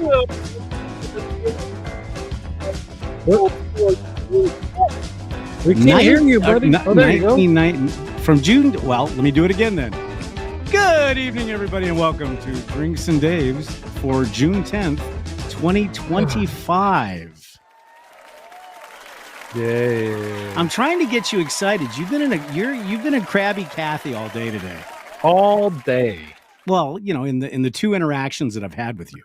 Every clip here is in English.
We can't hear you, buddy. There you go. 1990 from June. Well, let me do it again then. Good evening, everybody, and welcome to Drinks and Daves for June 10th, 2025. Yay! I'm trying to get you excited. You've been in a Krabby Kathy all day today. All day. Well, you know, in the two interactions that I've had with you.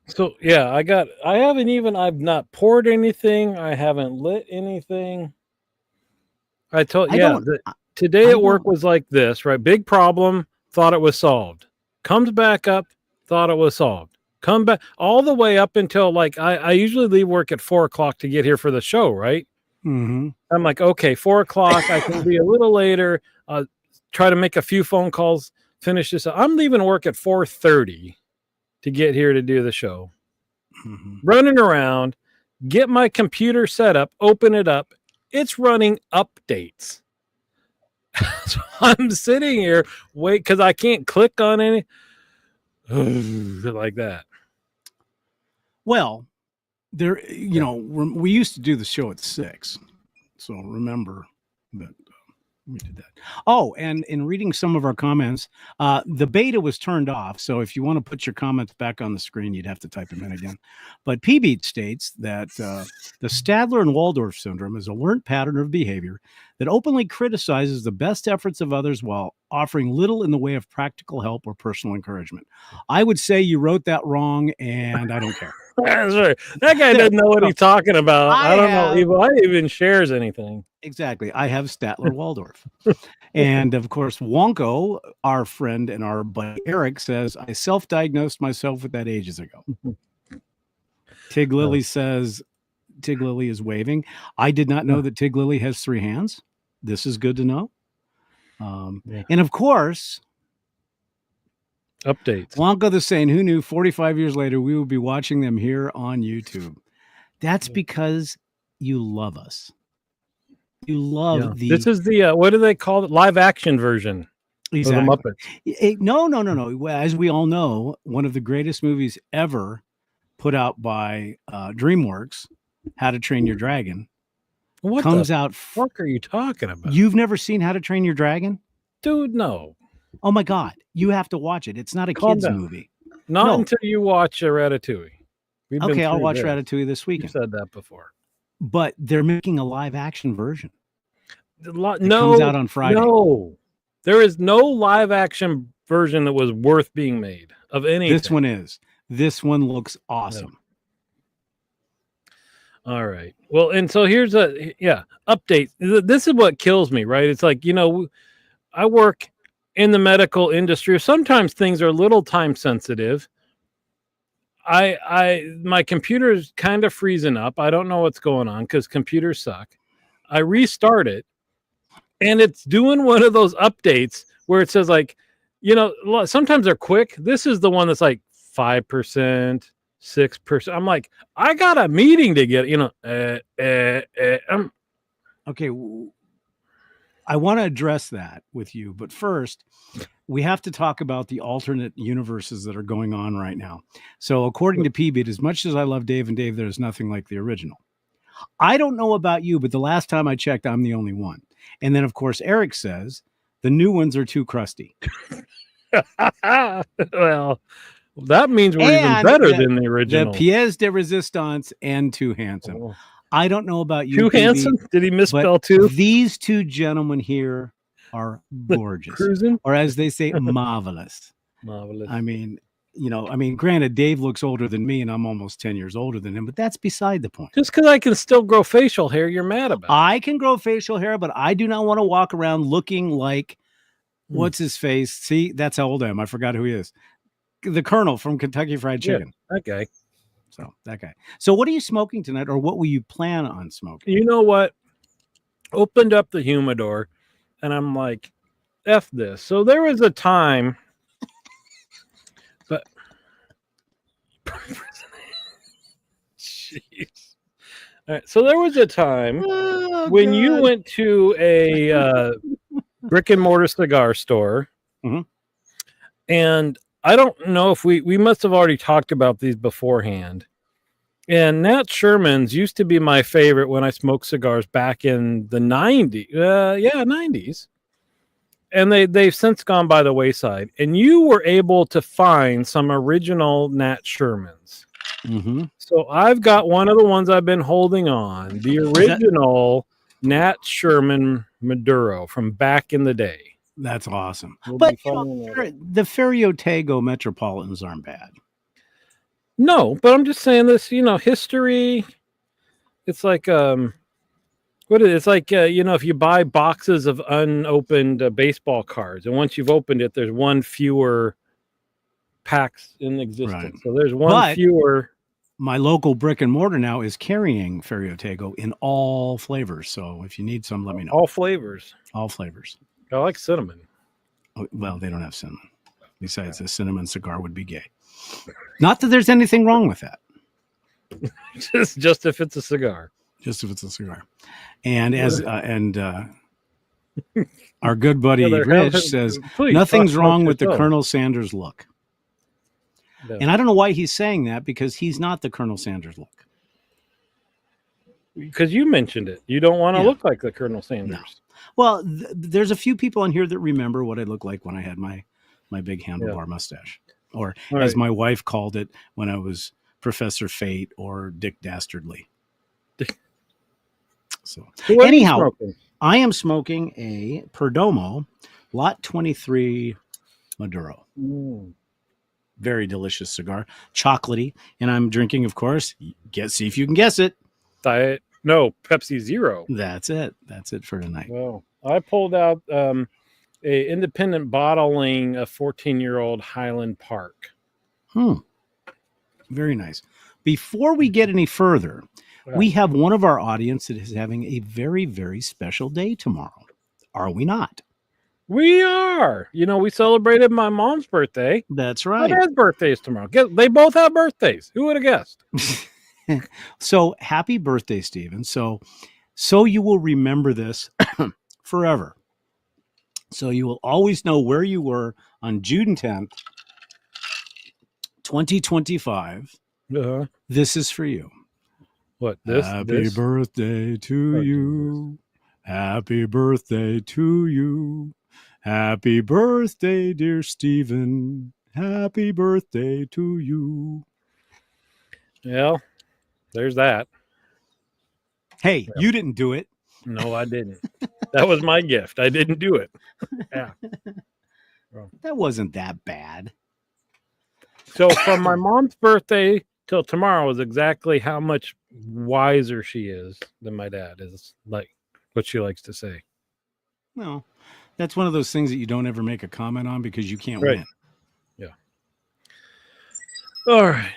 So yeah, I've not poured anything. I haven't lit anything. Today at work was like this, right? Big problem, thought it was solved. Comes back up, thought it was solved. Come back all the way up until like I usually leave work at 4:00 to get here for the show, right? Mm-hmm. I'm like, okay, 4:00. I can be a little later. Try to make a few phone calls, finish this. I'm leaving work at 4:30 to get here to do the show. Mm-hmm. Running around, get my computer set up, open it up. It's running updates. So I'm sitting here, because I can't click on any like that. Well, we used to do the show at 6. So remember that we did that. Oh, and in reading some of our comments, the beta was turned off. So if you want to put your comments back on the screen, you'd have to type them in again. But PB states that the Stadler and Waldorf syndrome is a learned pattern of behavior that openly criticizes the best efforts of others while offering little in the way of practical help or personal encouragement. I would say you wrote that wrong, and I don't care. That's right. That guy doesn't know what he's talking about. I don't know. Why even shares anything. Exactly. I have Statler Waldorf. And of course, Wonko, our friend and our buddy Eric, says, I self-diagnosed myself with that ages ago. Tig Lily says, Tig Lily is waving. I did not know that Tig Lily has 3 hands. This is good to know. And of course, updates. Wonko the saying, who knew 45 years later we will be watching them here on YouTube? That's because you love us. You love This is the what do they call it? Live action version. Exactly. Of the Muppets. No. As we all know, one of the greatest movies ever put out by DreamWorks, How to Train Your Dragon, comes out. What are you talking about? You've never seen How to Train Your Dragon? Dude, no. Oh my God. You have to watch it. It's not a Calm kid's down. movie. Not until you watch Ratatouille. Okay, I'll watch Ratatouille this weekend. You said that before. But they're making a live action version. It comes out on Friday. No, there is no live action version that was worth being made of anything. This one is. This one looks awesome. Yeah. All right. Well, and so here's update. This is what kills me, right? It's like, I work in the medical industry. Sometimes things are a little time sensitive. My computer is kind of freezing up. I don't know what's going on because computers suck. I restart it, and it's doing one of those updates where it says like, sometimes they're quick. This is the one that's like 5%, 6%. I'm like, I got a meeting to get. Okay, I want to address that with you, but first, we have to talk about the alternate universes that are going on right now. So according to PBit, as much as I love Dave and Dave, there's nothing like the original. I don't know about you, but the last time I checked, I'm the only one. And then, of course, Eric says the new ones are too crusty. Well, that means we're even better than the original. The pièce de résistance and too handsome. Oh. I don't know about you. Too handsome? Did he misspell too? These two gentlemen here are gorgeous. Cruising? Or as they say, marvelous. Marvelous. I mean, granted, Dave looks older than me and I'm almost 10 years older than him, but that's beside the point. Just because I can still grow facial hair, you're mad about it. I can grow facial hair, but I do not want to walk around looking like, what's his face? See, that's how old I am. I forgot who he is. The Colonel from Kentucky Fried Chicken. Yeah, that guy. So that guy. So what are you smoking tonight, or what will you plan on smoking? You know what? Opened up the humidor, and I'm like, F this. So there was a time, but jeez. All right, so there was a time when you went to a brick and mortar cigar store, Mhm. and I don't know if we must have already talked about these beforehand. And Nat Sherman's used to be my favorite when I smoked cigars back in the 90s. 90s. And they've since gone by the wayside. And you were able to find some original Nat Sherman's. Mm-hmm. So I've got one of the ones I've been holding on, the original Nat Sherman Maduro from back in the day. That's awesome. We'll But be finding that. the Ferriotego Metropolitans aren't bad. No, but I'm just saying this, history. It's like what is it? It's like if you buy boxes of unopened baseball cards, and once you've opened it, there's one fewer packs in existence. Right. So there's one fewer. My local brick and mortar now is carrying Ferriotego in all flavors. So if you need some, let me know. All flavors. All flavors. I like cinnamon. Oh, well, they don't have cinnamon. Besides, a cinnamon cigar would be gay. Not that there's anything wrong with that. just if it's a cigar. Just if it's a cigar. And our good buddy Rich says, nothing's wrong with the Colonel Sanders look. No. And I don't know why he's saying that, because he's not the Colonel Sanders look. Because you mentioned it. You don't want to look like the Colonel Sanders. No. Well, there's a few people on here that remember what I looked like when I had my big handlebar mustache. Or as my wife called it when I was Professor Fate or Dick Dastardly. So anyhow, I am smoking a Perdomo Lot 23 Maduro. Very delicious cigar, chocolatey, and I'm drinking, of course. See if you can guess it. Diet, no, Pepsi Zero. That's it. That's it for tonight. Well, I pulled out a independent bottling a 14-year-old Highland Park. Very nice. Before we get any further, we have one of our audience that is having a very, very special day tomorrow. Are we not? We are. We celebrated my mom's birthday. That's right. My dad's birthday is tomorrow. They both have birthdays. Who would have guessed? So happy birthday, Stephen. So you will remember this forever. So you will always know where you were on June 10th, 2025. This is for you. What? This? Happy birthday to you. Happy birthday to you. Happy birthday, dear Stephen. Happy birthday to you. Well, there's that. Hey, you didn't do it. No, I didn't. That was my gift. I didn't do it. Yeah. That wasn't that bad. So from my mom's birthday till tomorrow is exactly how much wiser she is than my dad is, like what she likes to say. No, that's one of those things that you don't ever make a comment on because you can't win. Yeah. All right.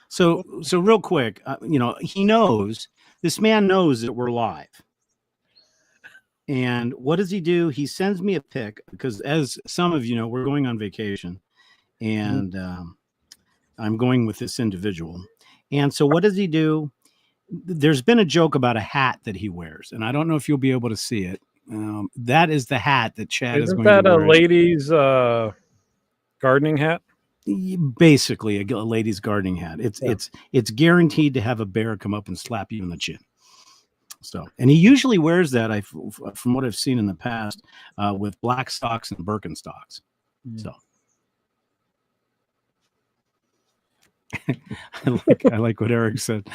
So real quick, he knows, this man knows that we're live. And what does he do? He sends me a pic because, as some of you know, we're going on vacation and I'm going with this individual. And so what does he do? There's been a joke about a hat that he wears, and I don't know if you'll be able to see it. That is the hat that Chad is going to wear. Isn't that a lady's gardening hat? Basically, a lady's gardening hat. It's guaranteed to have a bear come up and slap you in the chin. So, and he usually wears that, from what I've seen in the past, with black socks and Birkenstocks. So, I like what Eric said.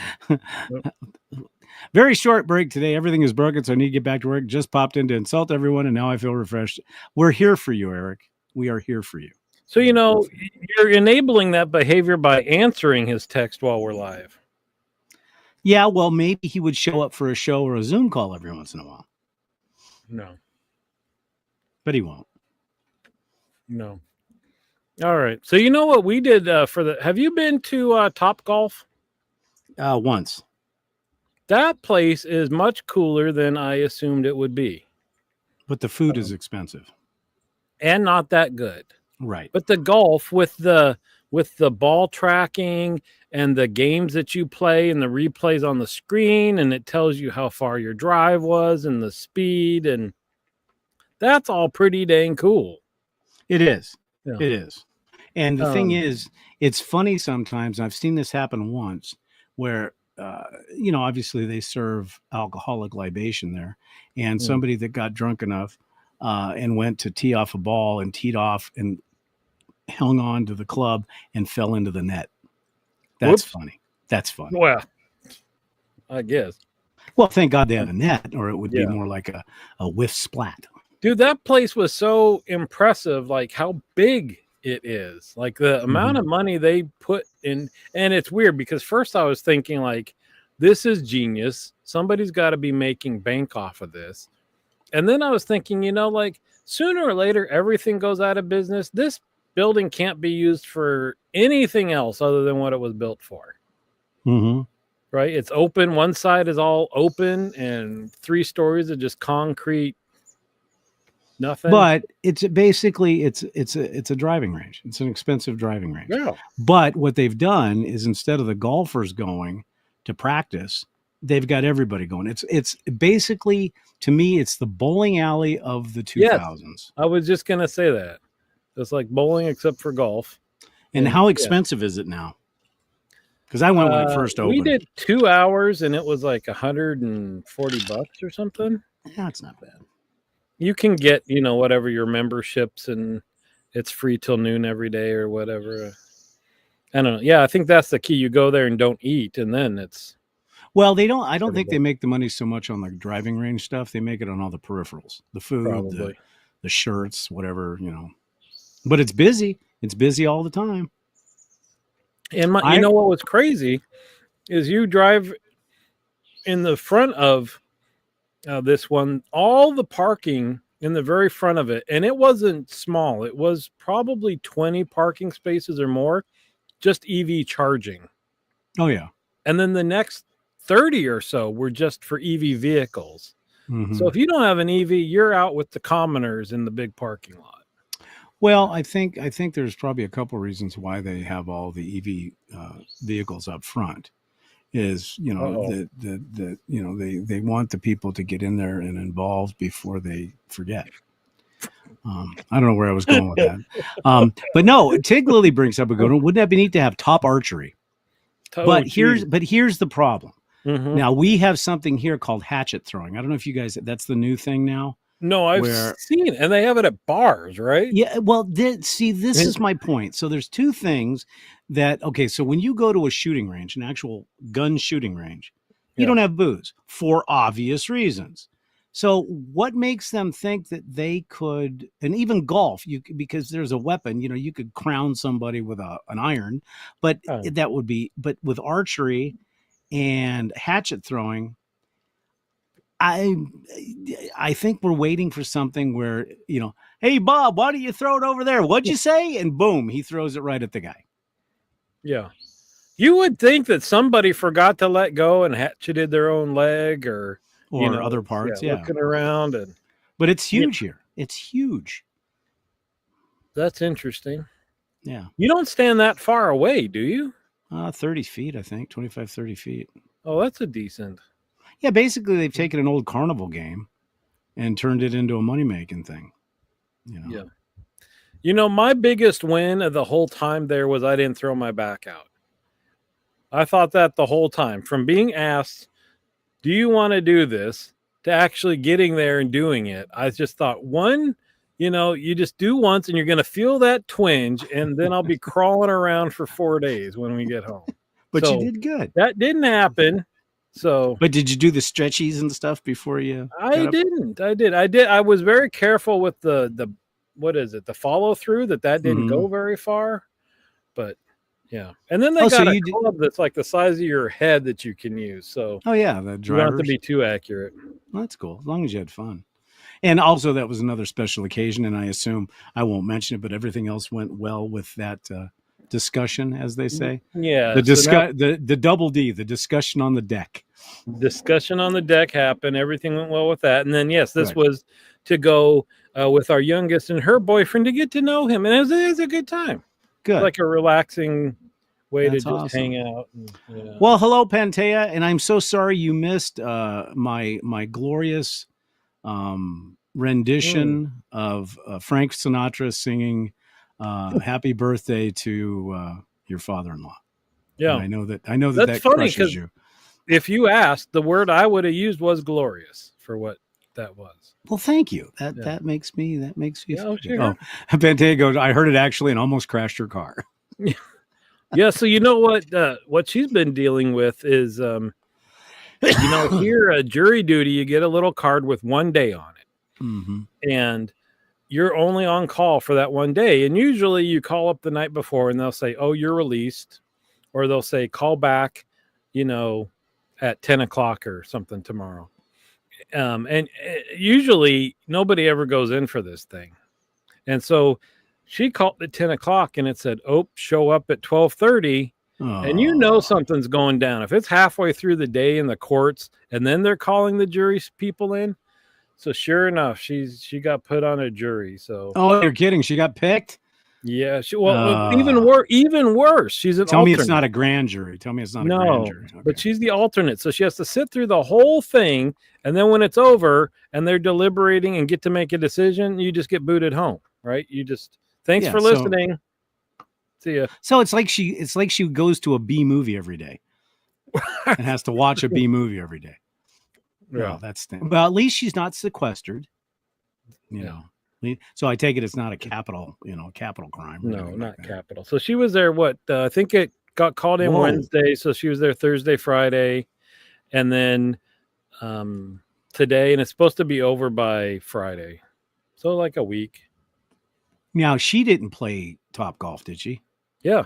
Very short break today. Everything is broken, so I need to get back to work. Just popped in to insult everyone, and now I feel refreshed. We're here for you, Eric. We are here for you. So, you're enabling that behavior by answering his text while we're live. Yeah, well, maybe he would show up for a show or a Zoom call every once in a while. No. But he won't. No. All right. So you know what we did have you been to Top Golf? Once. That place is much cooler than I assumed it would be. But the food is expensive. And not that good. Right. But the golf with the ball tracking and the games that you play and the replays on the screen, and it tells you how far your drive was and the speed, and that's all pretty dang cool. It is. Yeah. It is. And the thing is, it's funny sometimes. I've seen this happen once where, obviously they serve alcoholic libation there. And somebody that got drunk enough and went to tee off a ball and teed off and hung on to the club and fell into the net. That's funny. That's funny. Well, I guess. Well, thank God they have a net, or it would be more like a whiff splat. Dude, that place was so impressive, like how big it is. Like the amount of money they put in. And it's weird because first I was thinking like, this is genius. Somebody's got to be making bank off of this. And then I was thinking, like sooner or later, everything goes out of business. This building can't be used for anything else other than what it was built for. Right? It's open. One side is all open and 3 stories of just concrete. Nothing. But it's basically it's a driving range. It's an expensive driving range. Yeah. But what they've done is instead of the golfers going to practice, they've got everybody going. It's basically, to me, it's the bowling alley of the 2000s. Yes, I was just gonna say that. It's like bowling except for golf. And how expensive is it now? Because I went when it first opened. We did 2 hours and it was like $140 or something. Yeah, it's not bad. You can get, whatever your memberships, and it's free till noon every day or whatever. I don't know. Yeah, I think that's the key. You go there and don't eat, and then it's. Well, they don't. I don't think they make the money so much on the driving range stuff. They make it on all the peripherals, the food, the shirts, whatever, But it's busy. It's busy all the time. And you know what was crazy is you drive in the front of this one, all the parking in the very front of it, and it wasn't small. It was probably 20 parking spaces or more, just EV charging. Oh, yeah. And then the next 30 or so were just for EV vehicles. So if you don't have an EV, you're out with the commoners in the big parking lot. Well, I think there's probably a couple reasons why they have all the EV vehicles up front. Is they want the people to get in there and involved before they forget. I don't know where I was going with that. But no, Tig Lily brings up a good one. Wouldn't that be neat to have top archery? But here's the problem. Now we have something here called hatchet throwing. I don't know if you guys, that's the new thing now. No, I've seen it, and they have it at bars, right? Yeah. Well, this is my point. So there's 2 things so when you go to a shooting range, an actual gun shooting range, you don't have booze for obvious reasons. So what makes them think that they could, and even golf, because there's a weapon, you could crown somebody with an iron, but but with archery and hatchet throwing, I think we're waiting for something where, hey, Bob, why don't you throw it over there? What'd you say? And boom, he throws it right at the guy. Yeah. You would think that somebody forgot to let go and hatcheted their own leg or other parts. Yeah. Looking around. But it's huge here. It's huge. That's interesting. Yeah. You don't stand that far away, do you? 30 feet, I think. 25, 30 feet. Oh, that's a decent. Yeah, basically they've taken an old carnival game and turned it into a money-making thing. Yeah. My biggest win of the whole time there was I didn't throw my back out. I thought that the whole time. From being asked, do you want to do this, to actually getting there and doing it, I just thought, one, you just do once and you're going to feel that twinge, and then I'll be crawling around for 4 days when we get home. But you did good. That didn't happen. So, but did you do the stretchies and stuff before you? I didn't. I did. I was very careful with the what is it? The follow through that didn't go very far, but yeah. And then they got a club that's like the size of your head that you can use. So the you don't have to be too accurate. Well, that's cool as long as you had fun. And also that was another special occasion, and I assume I won't mention it, but everything else went well with that. Discussion, as they say. Yeah. The double D, the discussion on the deck. Discussion on the deck happened. Everything went well with that. And then, yes, this was to go with our youngest and her boyfriend to get to know him. And it was a good time. Good. Like a relaxing way to just hang out. And, Well, hello, Pantea. And I'm so sorry you missed my glorious rendition of Frank Sinatra singing "Happy Birthday" to your father-in-law. Yeah, and I know that That's funny crushes because you. if you asked, the word I would have used was glorious for what that was. Well, thank you. That makes me Yeah, feel sure. good. Oh, Bente goes, I heard it actually and almost crashed her car. Yeah, so you know what she's been dealing with is here at jury duty you get a little card with 1 day on it. Mm-hmm. And you're only on call for that 1 day. And usually you call up the night before and they'll say, "Oh, you're released," or they'll say, "Call back, at 10 o'clock or something tomorrow." And usually nobody ever goes in for this thing. And so she called at 10 o'clock and it said, "Oh, show up at 12:30." And something's going down. If it's halfway through the day in the courts and then they're calling the jury people in. So sure enough, she got put on a jury. So you're kidding? She got picked? Yeah. Even worse. She's an Tell alternate. me it's not a grand jury. Tell me it's not a grand jury. Okay. But she's the alternate. So she has to sit through the whole thing. And then when it's over and they're deliberating and get to make a decision, you just get booted home, right? Thanks for listening. See ya. So it's like she goes to a B movie every day and has to watch a B movie every day. Yeah, well, at least she's not sequestered. You know. So I take it it's not a capital crime. No, not capital. So she was there. I think it got called in Wednesday. So she was there Thursday, Friday, and then today, and it's supposed to be over by Friday. So like a week. Now she didn't play Top Golf, did she? Yeah.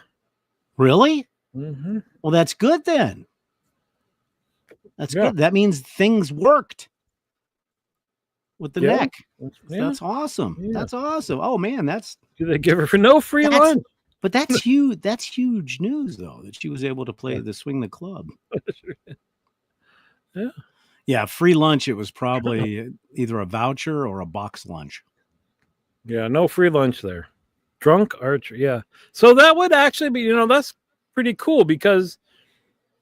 Really? Mm-hmm. Well, that's good then. That's good. That means things worked with the neck. Yeah. That's awesome. Yeah. That's awesome. Oh man, do they give her for no free lunch? But that's huge. That's huge news, though, that she was able to play the swing the club. Yeah. Yeah, free lunch. It was probably either a voucher or a box lunch. Yeah, no free lunch there. Drunk archery. Yeah. So that would actually be, that's pretty cool because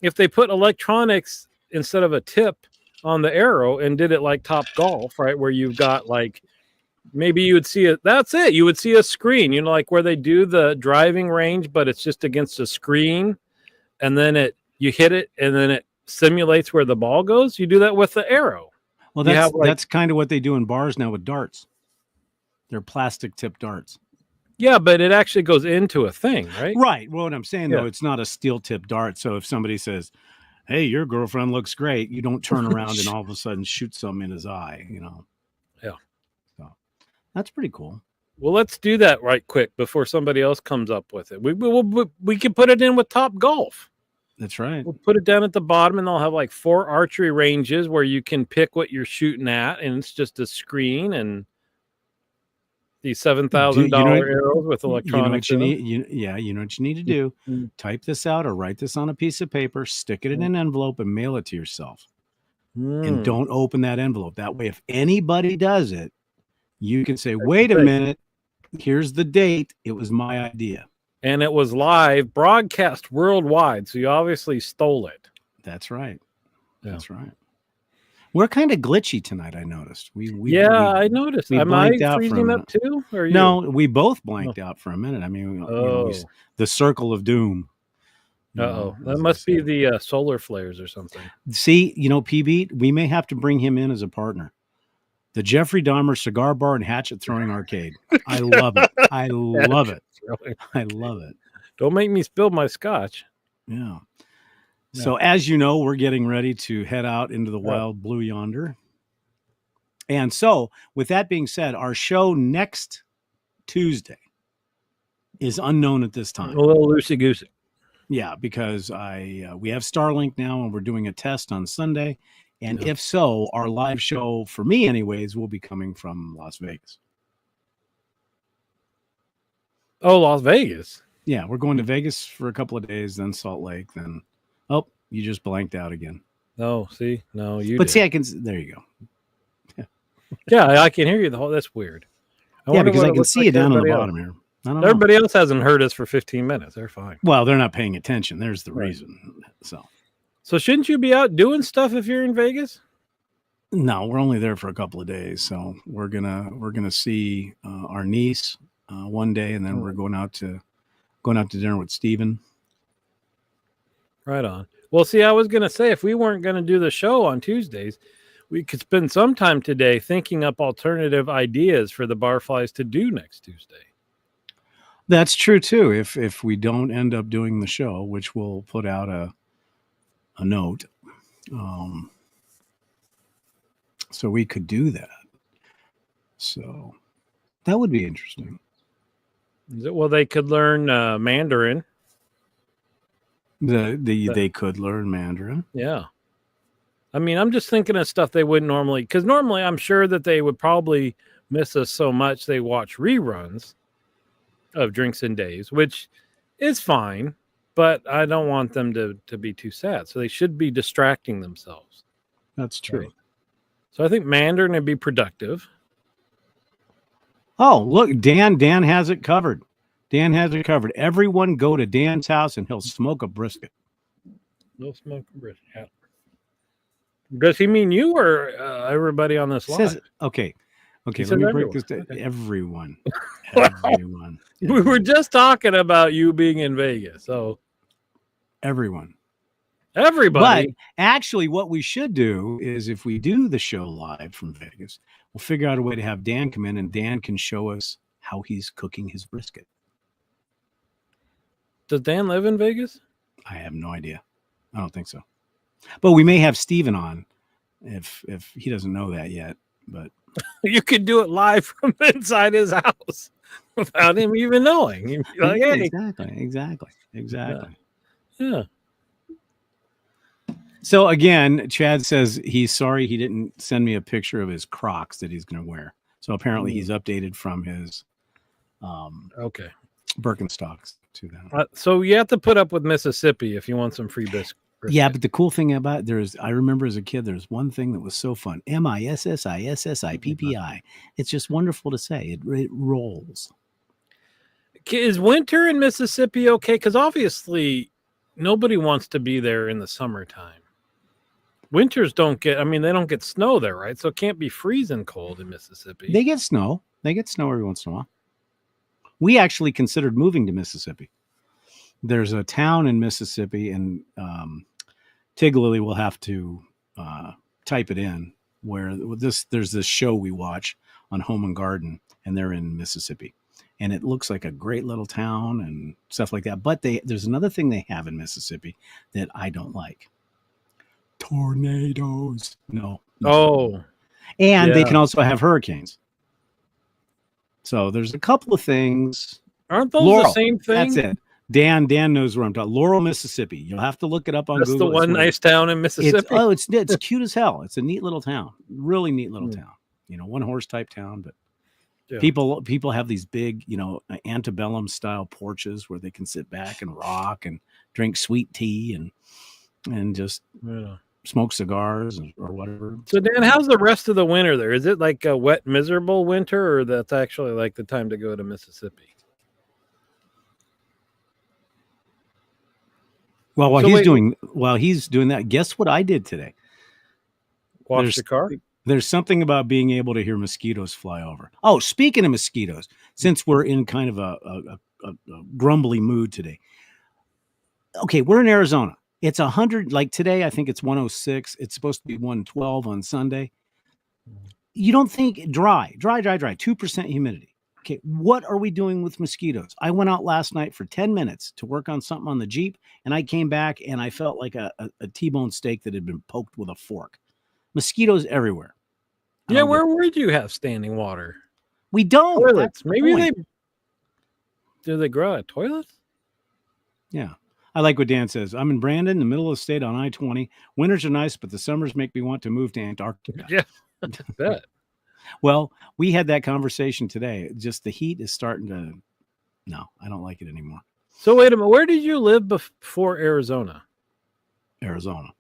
if they put electronics instead of a tip on the arrow and did it like Top Golf, right, where you've got like maybe you would see it. That's it. You would see a screen, like where they do the driving range, but it's just against a screen, and then you hit it, and then it simulates where the ball goes. You do that with the arrow. Well, that's kind of what they do in bars now with darts. They're plastic tip darts. Yeah, but it actually goes into a thing, right? Right. Well, what I'm saying though, it's not a steel tip dart. So if somebody says, "Hey, your girlfriend looks great," you don't turn around and all of a sudden shoot some in his eye, Yeah. So that's pretty cool. Well, let's do that right quick before somebody else comes up with it. We can put it in with Top Golf. That's right. We'll put it down at the bottom, and they'll have like 4 archery ranges where you can pick what you're shooting at, and it's just a screen and these $7,000 arrows with electronics. You know what you need to do. Mm-hmm. Type this out or write this on a piece of paper, stick it in an envelope, and mail it to yourself. And don't open that envelope. That way, if anybody does it, you can say, "Wait a minute, here's the date. It was my idea." And it was live broadcast worldwide. So you obviously stole it. That's right. Yeah. That's right. We're kind of glitchy tonight, I noticed. I noticed. Am I freezing up too? Or no, we both blanked out for a minute. I mean, the circle of doom. That must be the solar flares or something. See, PB, we may have to bring him in as a partner. The Jeffrey Dahmer Cigar Bar and Hatchet Throwing Arcade. I love it. I love it. I love it. Don't make me spill my scotch. Yeah. So as you know, we're getting ready to head out into the wild blue yonder. And so with that being said, our show next Tuesday is unknown at this time. A little loosey-goosey. Yeah, because we have Starlink now and we're doing a test on Sunday. And if so, our live show, for me anyways, will be coming from Las Vegas. Oh, Las Vegas. Yeah, we're going to Vegas for a couple of days, then Salt Lake, then... Oh, you just blanked out again. No, see? No, you But did. see, I can... There you go. Yeah, I can hear you the whole... That's weird. Because I can see you down on the bottom here. I don't know. Everybody else hasn't heard us for 15 minutes. They're fine. Well, they're not paying attention. There's the reason. So shouldn't you be out doing stuff if you're in Vegas? No, we're only there for a couple of days, so we're gonna see our niece one day, and then we're going out to dinner with Steven. Right on. Well, see, I was going to say, if we weren't going to do the show on Tuesdays, we could spend some time today thinking up alternative ideas for the Barflys to do next Tuesday. That's true too. If we don't end up doing the show, which we'll put out a note, so we could do that. So that would be interesting. Well, they could learn Mandarin. They could learn Mandarin. Yeah. I mean, I'm just thinking of stuff they wouldn't normally, because normally I'm sure that they would probably miss us so much they watch reruns of Drinks and Days, which is fine, but I don't want them to be too sad. So they should be distracting themselves. That's true. Right? So I think Mandarin would be productive. Oh, look, Dan has it covered. Dan has it covered. Everyone go to Dan's house and he'll smoke a brisket. He'll smoke a brisket. Yeah. Does he mean you or everybody on this live? Okay. Let says me everyone. break this down. Okay. Everyone. We were just talking about you being in Vegas. So everybody. But actually, what we should do is, if we do the show live from Vegas, we'll figure out a way to have Dan come in, and Dan can show us how he's cooking his brisket. Does Dan live in Vegas? I have no idea. I don't think so. But we may have Steven on if he doesn't know that yet. But you could do it live from inside his house without him even knowing. You'd be like, hey. Exactly. Yeah. So again, Chad says he's sorry he didn't send me a picture of his Crocs that he's going to wear. So apparently he's updated from his Birkenstocks to them. So you have to put up with Mississippi if you want some free brisket. Yeah, but the cool thing about I remember as a kid, there's one thing that was so fun. MISSISSIPPI. It's just wonderful to say. It rolls. Is winter in Mississippi okay? Because obviously nobody wants to be there in the summertime. Winters they don't get snow there, right? So it can't be freezing cold in Mississippi. They get snow. They get snow every once in a while. We actually considered moving to Mississippi. There's a town in Mississippi, and Tiglily will have to type it in, where there's this show we watch on Home and Garden, and they're in Mississippi. And it looks like a great little town and stuff like that. But there's another thing they have in Mississippi that I don't like. Tornadoes. No. Oh. And they can also have hurricanes. So there's a couple of things. Aren't those Laurel, the same thing? That's it. Dan knows where I'm talking. Laurel, Mississippi. You'll have to look it up on Google. That's the one nice town in Mississippi. It's cute as hell. It's a neat little town. Really neat little town. One horse type town, but people have these big, antebellum style porches where they can sit back and rock and drink sweet tea and just smoke cigars or whatever. So Dan, how's the rest of the winter there? Is it like a wet, miserable winter, or that's actually like the time to go to Mississippi? Well, while he's doing that, guess what I did today? Wash the car? There's something about being able to hear mosquitoes fly over. Oh, speaking of mosquitoes, since we're in kind of a grumbly mood today. Okay, we're in Arizona. It's 100, like today, I think it's 106. It's supposed to be 112 on Sunday. You don't think dry, 2% humidity. Okay, what are we doing with mosquitoes? I went out last night for 10 minutes to work on something on the Jeep, and I came back and I felt like a T-bone steak that had been poked with a fork. Mosquitoes everywhere. Yeah, where would you have standing water? We don't. Toilets. Maybe do they grow at toilets? Yeah. I like what Dan says. I'm in Brandon, the middle of the state on I-20. Winters are nice, but the summers make me want to move to Antarctica. Yeah, I bet. Well, we had that conversation today. Just the heat is starting to... No, I don't like it anymore. So wait a minute. Where did you live before Arizona? Arizona.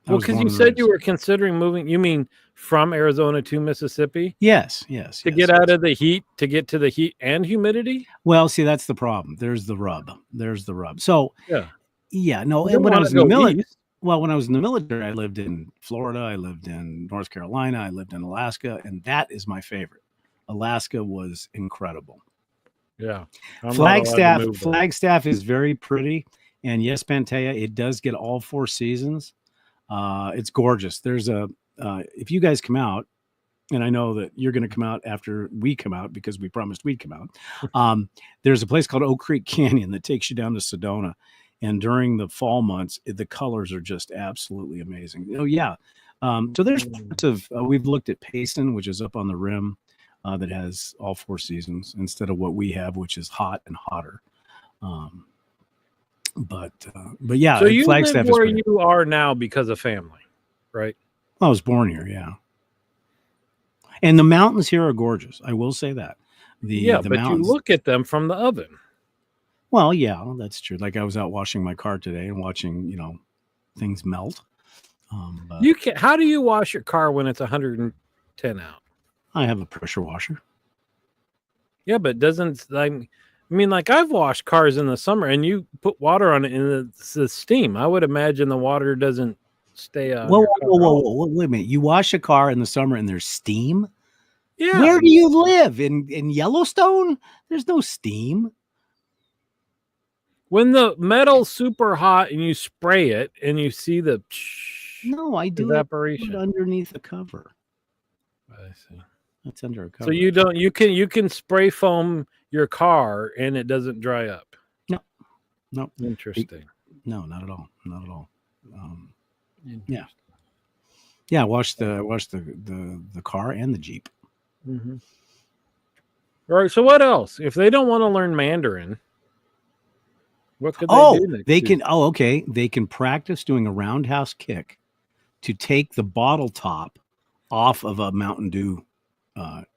Well, because you said you were considering moving. You mean from Arizona to Mississippi? Yes. To get out of the heat, to get to the heat and humidity? Well, see, that's the problem. There's the rub. So, no. And when I was in the military, Well, when I was in the military, I lived in Florida, I lived in North Carolina, I lived in Alaska, and that is my favorite. Alaska was incredible. Yeah. I'm not allowed to move there. Flagstaff is very pretty. And yes, Pantea, it does get all 4 seasons. It's gorgeous. There's if you guys come out, and I know that you're going to come out after we come out because we promised we'd come out. There's a place called Oak Creek Canyon that takes you down to Sedona. And during the fall months, the colors are just absolutely amazing. Oh, yeah. So there's parts of, we've looked at Payson, which is up on the rim, that has all 4 seasons instead of what we have, which is hot and hotter. But yeah. So you live Flagstaff where you are now because of family, right? I was born here, yeah. And the mountains here are gorgeous. I will say that. The but mountains, you look at them from the oven. Well, yeah, that's true. Like I was out washing my car today and watching, things melt. You can. How do you wash your car when it's 110 out? I have a pressure washer. Yeah, but doesn't like I've washed cars in the summer and you put water on it and it's the steam. I would imagine the water doesn't stay on. Whoa, wait a minute. You wash a car in the summer and there's steam? Yeah. Where do you live? In Yellowstone? There's no steam. When the metal's super hot and you spray it and you see the evaporation underneath the cover. I see. That's under a cover. So you can spray foam your car and it doesn't dry up. No. Interesting. No, not at all. Not at all. Yeah. Wash the car and the Jeep. Mm-hmm. All right. So what else? If they don't want to learn Mandarin, what could they do? They can. Oh, okay. They can practice doing a roundhouse kick to take the bottle top off of a Mountain Dew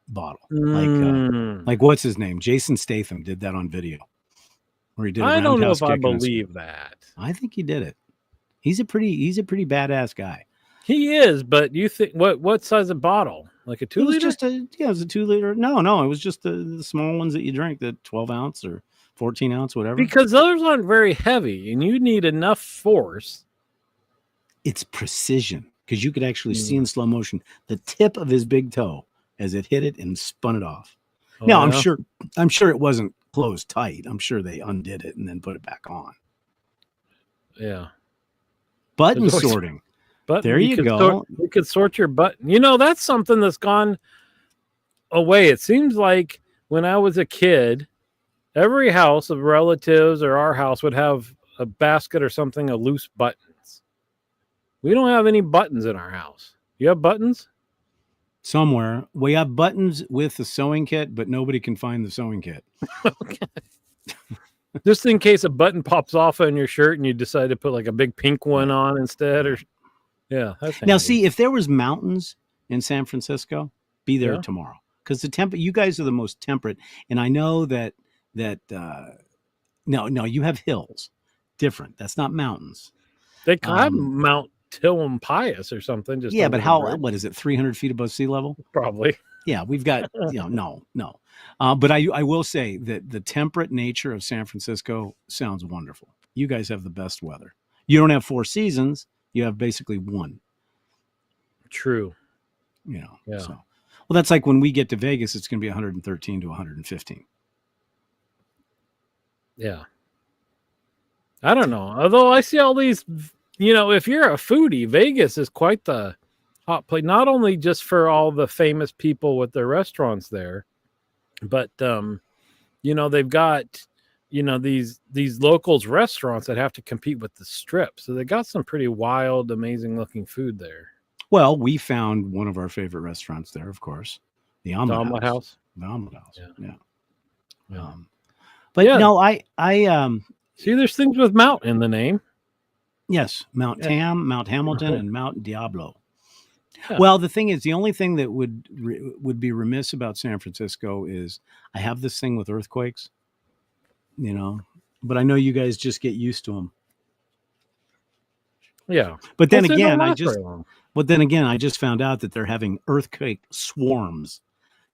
bottle. Like what's his name? Jason Statham did that on video. Where he did. I don't know if I believe that. I think he did it. He's a pretty badass guy. He is, but you think what size of bottle? Like a 2 liter? It was a 2 liter. No, it was just the small ones that you drink, the 12 ounce or 14 ounce, whatever. Because those aren't very heavy and you need enough force. It's precision because you could actually see in slow motion the tip of his big toe as it hit it and spun it off. Now, I'm sure it wasn't closed tight. I'm sure they undid it and then put it back on. Yeah. Button sorting. There you go. You could sort your button. That's something that's gone away. It seems like when I was a kid, every house of relatives or our house would have a basket or something of loose buttons. We don't have any buttons in our house. You have buttons? Somewhere. We have buttons with the sewing kit, but nobody can find the sewing kit. Okay. Just in case a button pops off on your shirt and you decide to put like a big pink one on instead, or that's now. See, if there was mountains in San Francisco, be there tomorrow because you guys are the most temperate, and I know that no, you have hills, different. That's not mountains. They have Mount Tamalpais or something. Just but what is it? 300 feet above sea level? Probably. Yeah, we've got no. But I will say that the temperate nature of San Francisco sounds wonderful. You guys have the best weather. You don't have 4 seasons. You have basically 1. True. Yeah. So, well, that's like when we get to Vegas, it's going to be 113 to 115. Yeah. I don't know. Although I see all these, if you're a foodie, Vegas is quite the hot place. Not only just for all the famous people with their restaurants there, but they've got these locals restaurants that have to compete with the Strip. So they got some pretty wild, amazing looking food there. Well, we found one of our favorite restaurants there, of course, the Omelet House. The Omelet House. Yeah. But no, I see. There's things with Mount in the name. Yes, Mount Tam, Mount Hamilton, and Mount Diablo. Yeah. Well, the thing is, the only thing that would be remiss about San Francisco is I have this thing with earthquakes, but I know you guys just get used to them. Yeah, but then again, I just found out that they're having earthquake swarms.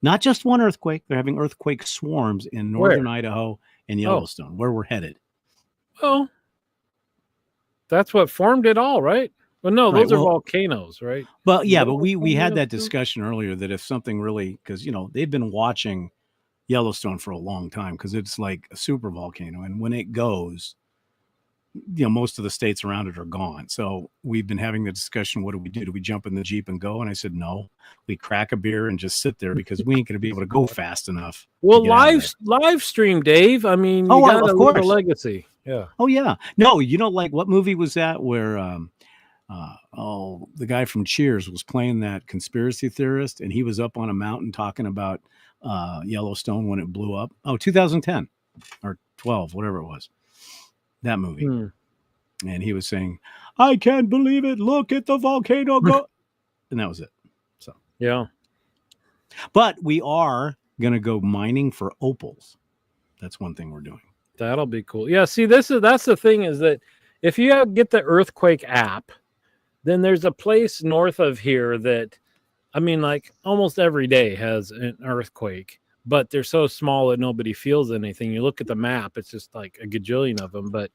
Not just one earthquake; they're having earthquake swarms in northern Idaho and Yellowstone, where we're headed. Oh, That's what formed it all, right? Well, no, Right, those are well- volcanoes, right? But yeah, that but what we formed had it that up too? discussion earlier that if something really, because they've been watching Yellowstone for a long time because it's like a super volcano, and when it goes, most of the states around it are gone. So we've been having the discussion: what do we do? Do we jump in the Jeep and go? And I said no. We crack a beer and just sit there because we ain't going to be able to go fast enough. Well, to get out of live stream, Dave. I mean, Oh, you well, got to of leave a course. legacy. Yeah. Oh yeah, no, like what movie was that where the guy from Cheers was playing that conspiracy theorist, and he was up on a mountain talking about Yellowstone when it blew up. Oh, 2010 or 12, whatever it was, that movie. Hmm. And he was saying, I can't believe it, look at the volcano go. And that was it. So Yeah. but we are gonna go mining for opals. That's one thing we're doing. That'll be cool. Yeah. See, that's the thing is that if you get the earthquake app, then there's a place north of here that, I mean, like almost every day has an earthquake, but they're so small that nobody feels anything. You look at the map, it's just like a gajillion of them. But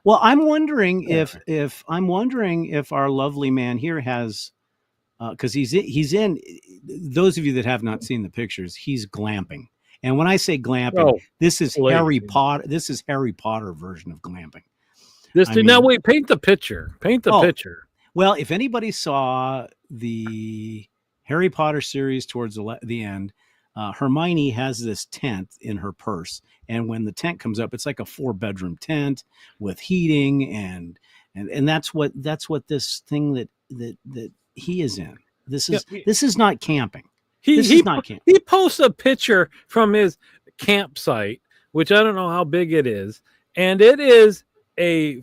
Well, I'm wondering if our lovely man here has, because he's in. Those of you that have not seen the pictures, he's glamping. And when I say glamping, this is Harry Potter. This is Harry Potter version of glamping. Now wait, paint the picture. Paint the picture. Well, if anybody saw the Harry Potter series towards the end, Hermione has this tent in her purse, and when the tent comes up, it's like a 4-bedroom tent with heating, and that's what this thing that he is in. This is not camping. This is not camping. He posts a picture from his campsite, which I don't know how big it is, and it is a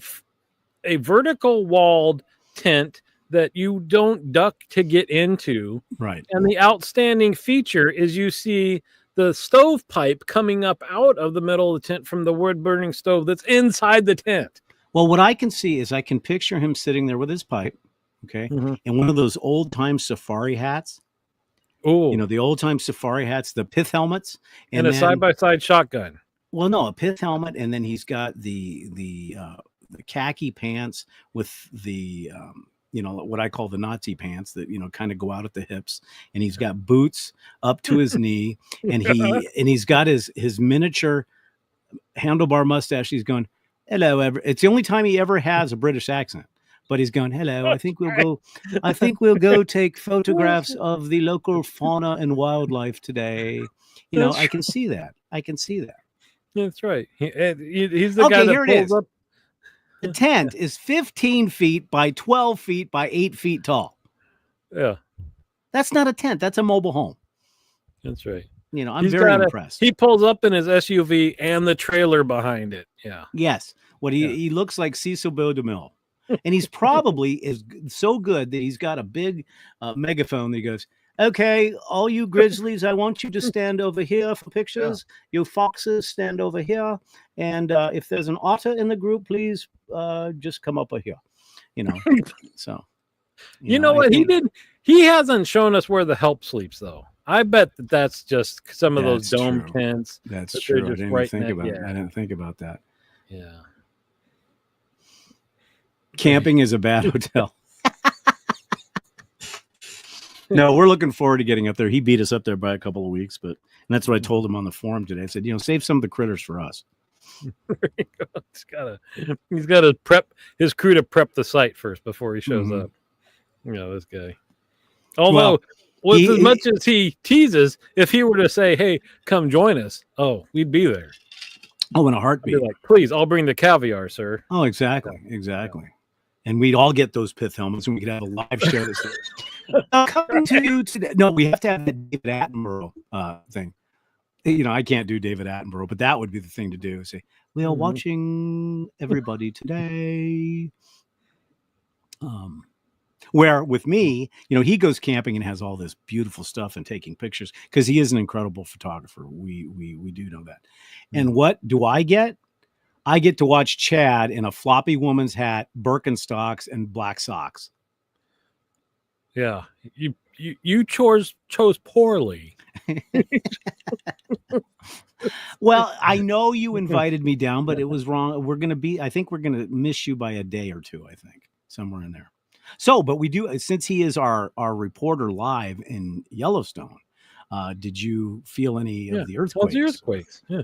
vertical walled tent that you don't duck to get into. Right. And the outstanding feature is you see the stovepipe coming up out of the middle of the tent from the wood burning stove that's inside the tent. Well, what I can see is I can picture him sitting there with his pipe, okay, and one of those old time safari hats. Oh, the old time safari hats, the pith helmets, and a side-by-side shotgun. Well, no, a pith helmet, and then he's got the khaki pants with the what I call the Nazi pants that kind of go out at the hips, and he's got boots up to his knee, and he's got his miniature handlebar mustache. He's going, hello, it's the only time he ever has a British accent. But he's going, hello, I think we'll go take photographs of the local fauna and wildlife today. I can see that. That's right. He's the guy that pulls up. The tent is 15 feet by 12 feet by 8 feet tall. Yeah. That's not a tent. That's a mobile home. That's right. I'm very impressed. He pulls up in his SUV and the trailer behind it. Yeah. Yes. He looks like Cecil B. DeMille. And he's probably is so good that he's got a big megaphone that he goes, okay, all you grizzlies, I want you to stand over here for pictures. Yeah. You foxes, stand over here. And if there's an otter in the group, please just come up here. So. You know what? He hasn't shown us where the help sleeps, though. I bet that's just some of those dome tents. That's true. I didn't think about that. Yeah. Camping is a bad hotel. No, we're looking forward to getting up there. He beat us up there by a couple of weeks, and that's what I told him on the forum today. I said, save some of the critters for us. He's got to prep his crew to prep the site first before he shows up. This guy. Although, as much as he teases, if he were to say, "Hey, come join us," we'd be there. Oh, in a heartbeat. I'd be like, please, I'll bring the caviar, sir. Oh, exactly. And we'd all get those pith helmets, and we could have a live show. Coming to you today. No, we have to have the David Attenborough thing. I can't do David Attenborough, but that would be the thing to do. Say, we are watching everybody today. Where with me, he goes camping and has all this beautiful stuff and taking pictures because he is an incredible photographer. We do know that. And what do I get? I get to watch Chad in a floppy woman's hat, Birkenstocks, and black socks. Yeah, you chose poorly. Well, I know you invited me down, but it was wrong. I think we're going to miss you by a day or two, I think, somewhere in there. So, but we do, since he is our reporter live in Yellowstone, did you feel any of the earthquakes? Well, the earthquakes, yeah.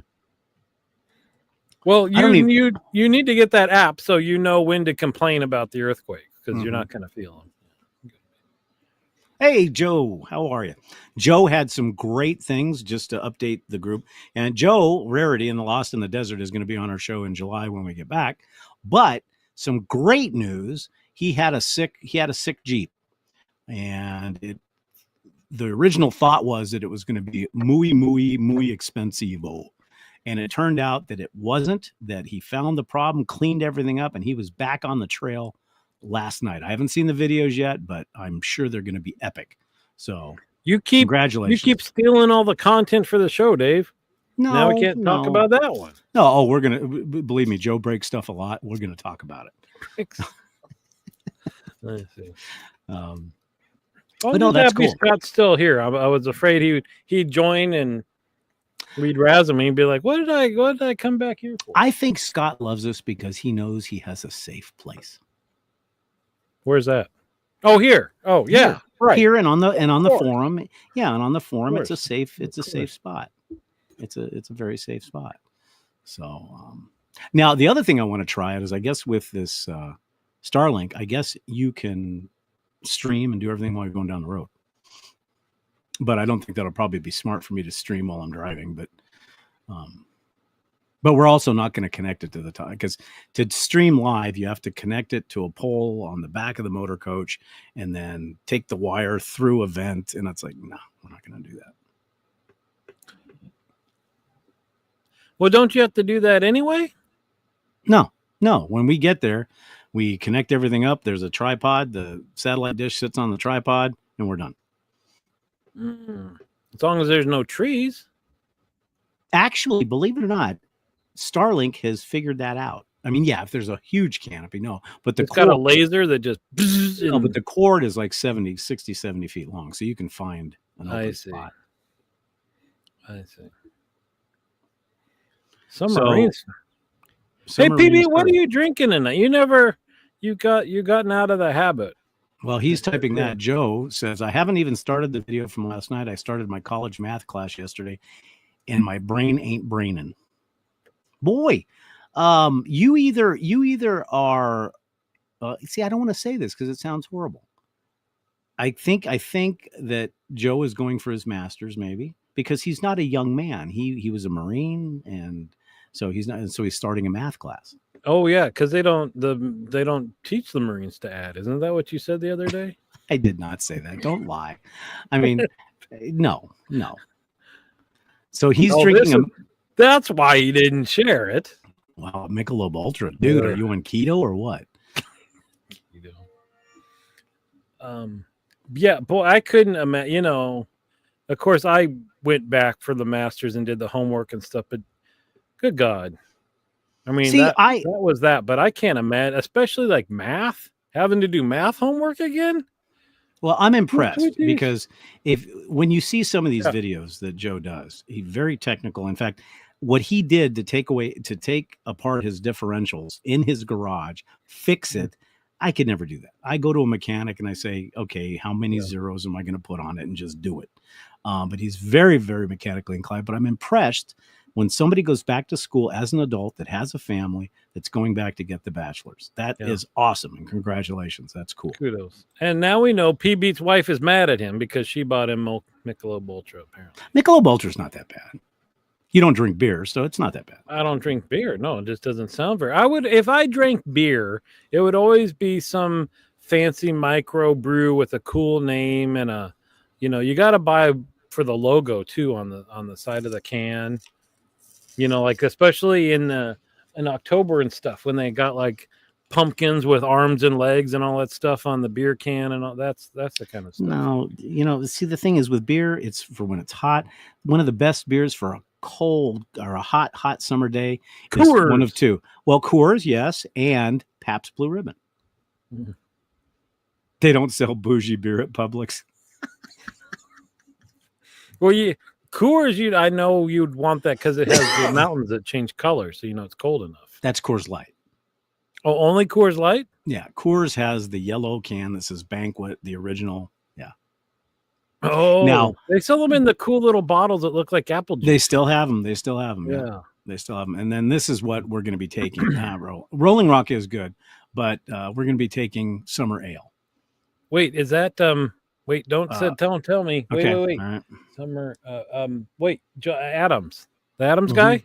Well, I don't you need to get that app so you know when to complain about the earthquake, because you're not going to feel them. Hey, Joe, how are you? Joe had some great things just to update the group. And Joe, Rarity in the Lost in the Desert, is going to be on our show in July when we get back. But some great news. He had a sick Jeep. And the original thought was that it was going to be muy expensivo. And it turned out that it wasn't, that he found the problem, cleaned everything up, and he was back on the trail last night. I haven't seen the videos yet, but I'm sure they're going to be epic. So congratulations. You keep stealing all the content for the show, Dave. No, now we can't talk about that one. No, we're going to, believe me, Joe breaks stuff a lot. We're going to talk about it. I see. But no, that's cool. Scott's still here. I was afraid he'd join and we'd razz him and he'd be like, what did I come back here for? I think Scott loves us because he knows he has a safe place. Where's that? Oh, here. Oh, yeah. Here. Right. Here and on the forum. Yeah, and on the forum it's a safe spot. It's a very safe spot. So now the other thing I want to try out is, I guess with this Starlink, I guess you can stream and do everything while you're going down the road. But I don't think that'll probably be smart for me to stream while I'm driving. But we're also not going to connect it to the top, because to stream live, you have to connect it to a pole on the back of the motor coach and then take the wire through a vent. And it's like, no, we're not going to do that. Well, don't you have to do that anyway? No. When we get there, we connect everything up. There's a tripod. The satellite dish sits on the tripod and we're done. As long as there's no trees. Actually, believe it or not, Starlink has figured that out. I mean, yeah, if there's a huge canopy, no. But it's got a laser that just... No, but the cord is like 70 feet long. So you can find an open spot. I see. Marines. Hey, PB, what are you drinking tonight? You gotten out of the habit. Well, he's typing that. Joe says, I haven't even started the video from last night. I started my college math class yesterday, and my brain ain't braining. Boy, you either are. See, I don't want to say this because it sounds horrible. I think that Joe is going for his master's, maybe, because he's not a young man. He was a Marine, and so he's not. So he's starting a math class. Oh yeah, because they don't teach the Marines to add. Isn't that what you said the other day? I did not say that. Don't lie. I mean, no. So he's drinking. That's why he didn't share it. Wow, Michelob Ultra, dude. Are you on keto or what? Keto. Yeah, boy, I couldn't imagine. Of course, I went back for the masters and did the homework and stuff, but good God. I mean, that was that, but I can't imagine, especially like math, having to do math homework again. Well, I'm impressed because when you see some of these videos that Joe does, he's very technical. In fact, what he did to take apart his differentials in his garage, fix it, I could never do that. I go to a mechanic and I say, okay, how many zeros am I going to put on it, and just do it. But he's very, very mechanically inclined. But I'm impressed when somebody goes back to school as an adult that has a family that's going back to get the bachelor's. That is awesome. And congratulations. That's cool. Kudos. And now we know P-Beat's wife is mad at him because she bought him Michelob Ultra, apparently. Michelob Ultra is not that bad. You don't drink beer, so it's not that bad. I don't drink beer. No, it just doesn't sound very... if I drank beer, it would always be some fancy micro brew with a cool name and you got to buy for the logo too on the side of the can. Like especially in October and stuff, when they got like pumpkins with arms and legs and all that stuff on the beer can and all that's the kind of stuff. No, see, the thing is with beer, it's for when it's hot. One of the best beers for a cold or a hot summer day is one of two. Well, Coors, yes, and Pabst Blue Ribbon. Mm. They don't sell bougie beer at Publix. Well, Coors, I know you'd want that because it has the mountains that change color, so you know it's cold enough. That's Coors Light. Oh, only Coors Light? Yeah, Coors has the yellow can that says Banquet, the original. Yeah. Oh, now they sell them in the cool little bottles that look like apple juice. They still have them. They still have them. Yeah. They still have them. And then this is what we're going to be taking. Rolling Rock is good, but we're going to be taking Summer Ale. Wait, is that Wait, don't tell me. Wait, okay. wait. All right. Summer. Wait, Adams, the Adams guy.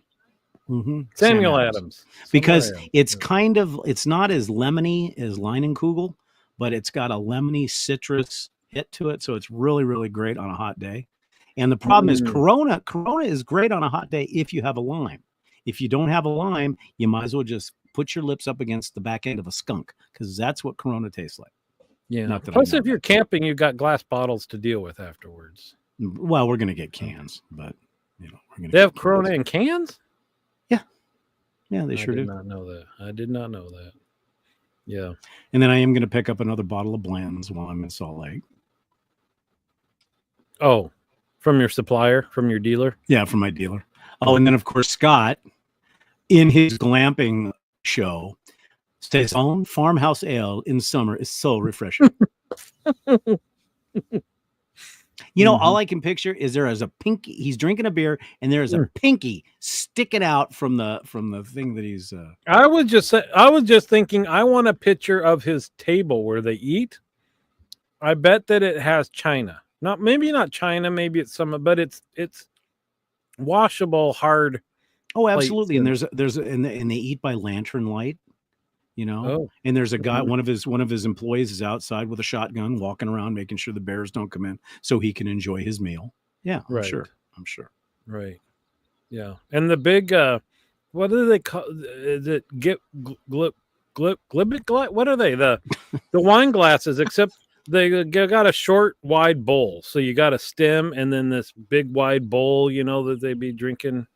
Mm-hmm. Samuel Adams. Because it's it's not as lemony as Leinenkugel, but it's got a lemony citrus hit to it, so it's really, really great on a hot day. And the problem is Corona is great on a hot day if you have a lime. If you don't have a lime, you might as well just put your lips up against the back end of a skunk, because that's what Corona tastes like. Yeah. Plus, if you're camping, you've got glass bottles to deal with afterwards. Well, we're going to get cans, but we're going to. They have Corona in cans? Yeah, they sure do. I did not know that. I did not know that. Yeah. And then I am going to pick up another bottle of Blanton's while I'm in Salt Lake. Oh, from your supplier, from your dealer? Yeah, from my dealer. Oh, and then, of course, Scott, in his glamping show, says own farmhouse ale in summer is so refreshing. All I can picture is there is a pinky. He's drinking a beer, and there is a pinky sticking out from the thing that he's. I was just thinking. I want a picture of his table where they eat. I bet that it has china. Maybe not china. Maybe it's some, but it's washable, hard. Oh, absolutely. And and they eat by lantern light. And there's a guy, one of his employees is outside with a shotgun walking around making sure the bears don't come in so he can enjoy his meal. Yeah, right. I'm sure. Right. Yeah. And the big what do they call is it glip what are they? The wine glasses, except they got a short wide bowl. So you got a stem and then this big wide bowl, that they be drinking.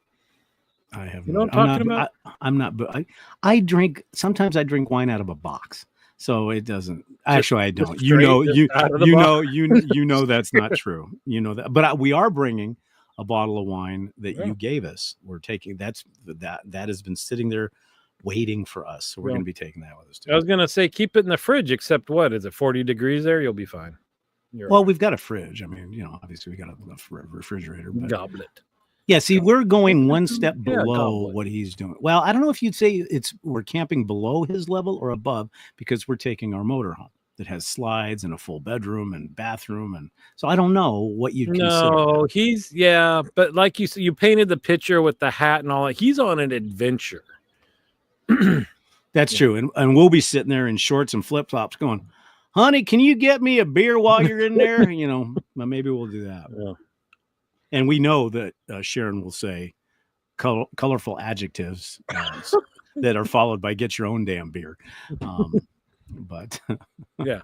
I have what I'm talking about? I'm not, but I drink, sometimes I drink wine out of a box. So it doesn't, actually I don't, you know that's not true. You know that, but we are bringing a bottle of wine that you gave us. We're taking, that has been sitting there waiting for us. So we're going to be taking that with us too. I was going to say, keep it in the fridge, except what is it? 40 degrees there. You'll be fine. We've got a fridge. I mean, obviously we got a refrigerator, but goblet. Yeah, see, we're going one step below what he's doing. Well, I don't know if you'd say we're camping below his level or above, because we're taking our motorhome that has slides and a full bedroom and bathroom, and so I don't know what you'd consider. No, but like you said, you painted the picture with the hat and all that. He's on an adventure. That's true, and we'll be sitting there in shorts and flip flops, going, "Honey, can you get me a beer while you're in there?" Maybe we'll do that. Yeah. And we know that Sharon will say colorful adjectives that are followed by "get your own damn beer." But yeah,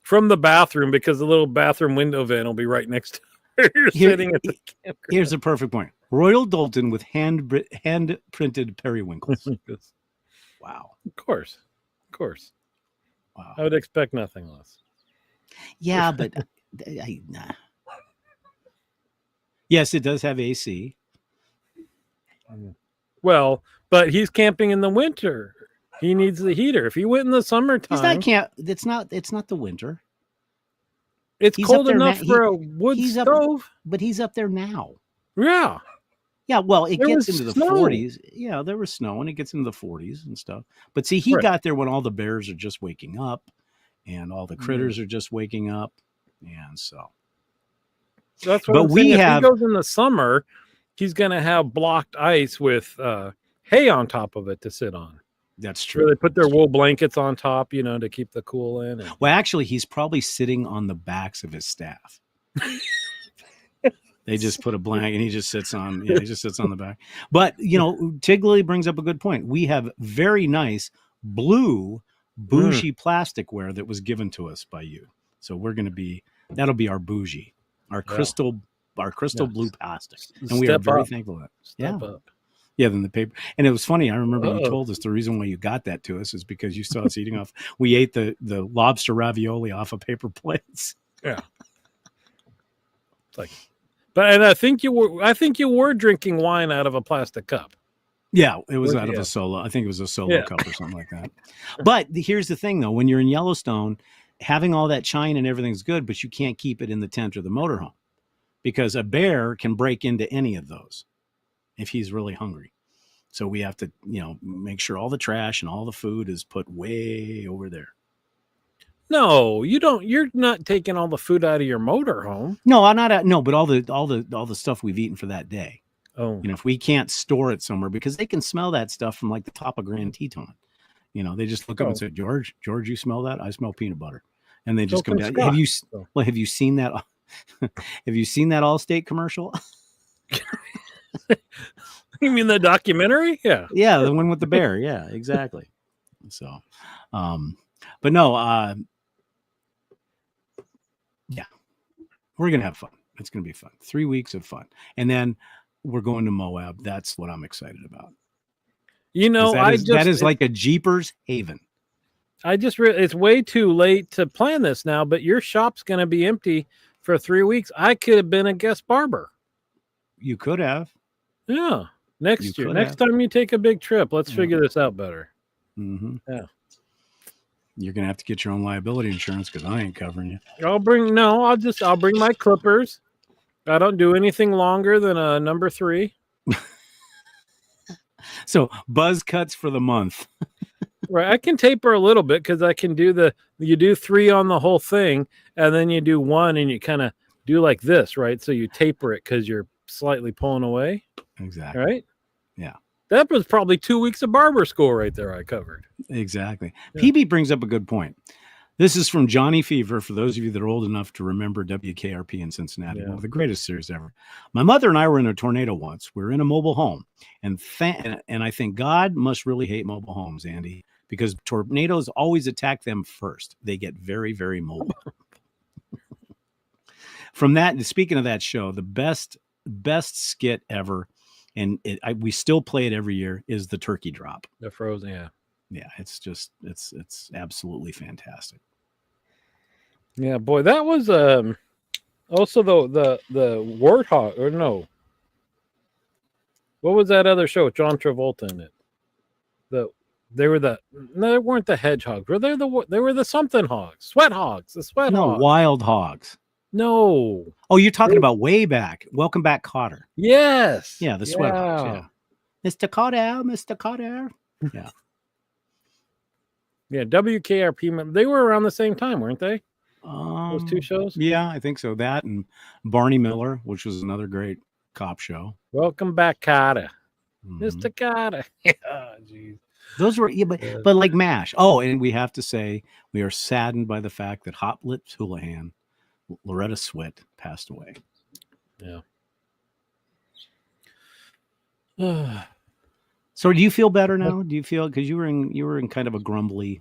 from the bathroom, because the little bathroom window vent will be right next to where you're sitting at the campground. Here's a perfect point: Royal Doulton with hand printed periwinkles. Wow! Of course. Wow! I would expect nothing less. Yeah, but nah. Yes, it does have AC. Well, but he's camping in the winter. He needs the heater. If he went in the summertime, It's not the winter. It's cold enough for a wood stove. But he's up there now. Yeah. Yeah. Well, it gets into the 40s. Yeah, there was snow, and it gets into the 40s and stuff. But see, he got there when all the bears are just waking up, and all the critters are just waking up, and so. That's what I'm saying. If he goes in the summer, he's going to have blocked ice with hay on top of it to sit on. That's true. Where they put their wool blankets on top, to keep the cool in. Well, actually, he's probably sitting on the backs of his staff. They just put a blanket, and he just sits on. Yeah, he just sits on the back. But Tigley brings up a good point. We have very nice blue bougie plasticware that was given to us by you. So that'll be our bougie. Our crystal blue plastic, and we are very thankful for that. Step up. Yeah, then the paper, and it was funny. I remember you told us the reason why you got that to us is because you saw us eating off. We ate the lobster ravioli off of paper plates. Yeah, But and I think you were drinking wine out of a plastic cup. Yeah, it was out of a solo. I think it was a solo cup or something like that. But here's the thing, though: when you're in Yellowstone, having all that chine and everything's good, but you can't keep it in the tent or the motorhome because a bear can break into any of those if he's really hungry. So we have to, make sure all the trash and all the food is put way over there. No, you don't. You're not taking all the food out of your motorhome. No, I'm not. No, but all the stuff we've eaten for that day. Oh, if we can't store it somewhere because they can smell that stuff from like the top of Grand Teton. They just look up and say, George, you smell that? I smell peanut butter. And they just come down. Have you seen that? Have you seen that Allstate commercial? You mean the documentary? Yeah. Yeah. The one with the bear. Yeah, exactly. So, but no, yeah, we're going to have fun. It's going to be fun. 3 weeks of fun. And then we're going to Moab. That's what I'm excited about. That is like a Jeepers haven. It's way too late to plan this now, but your shop's going to be empty for 3 weeks. I could have been a guest barber. You could have. Yeah. Next time you take a big trip, let's figure this out better. Mm-hmm. Yeah. You're going to have to get your own liability insurance because I ain't covering you. I'll bring my clippers. I don't do anything longer than a number 3. So buzz cuts for the month. Right. I can taper a little bit because I can you do 3 on the whole thing and then you do 1 and you kind of do like this, right? So you taper it because you're slightly pulling away. Exactly. Right? Yeah. That was probably 2 weeks of barber school right there I covered. Exactly. Yeah. PB brings up a good point. This is from Johnny Fever, for those of you that are old enough to remember WKRP in Cincinnati, one of the greatest series ever. My mother and I were in a tornado once. We were in a mobile home. And I think God must really hate mobile homes, Andy, because tornadoes always attack them first. They get very, very mobile. From that, speaking of that show, the best skit ever, and we still play it every year, is the turkey drop. The frozen, yeah. Yeah, it's absolutely fantastic. Yeah, boy, that was also the warthog, or no. What was that other show with John Travolta in it? They weren't the hedgehogs. They were the something hogs, sweat hogs, the sweat hogs. Wild hogs. No. Oh, you're talking about way back. Welcome Back, Cotter. Yes. Yeah, the sweat hogs. Yeah. Mr. Cotter. Yeah. Yeah, WKRP. They were around the same time, weren't they? Those 2 shows? Yeah, I think so. That and Barney Miller, which was another great cop show. Welcome Back, Cotter. Mr. Cotter. Oh, geez. Those were, but like MASH. Oh, and we have to say we are saddened by the fact that Hot Lips Houlihan, Loretta Swit, passed away. Yeah. So do you feel better now? Do you feel, because you were in kind of a grumbly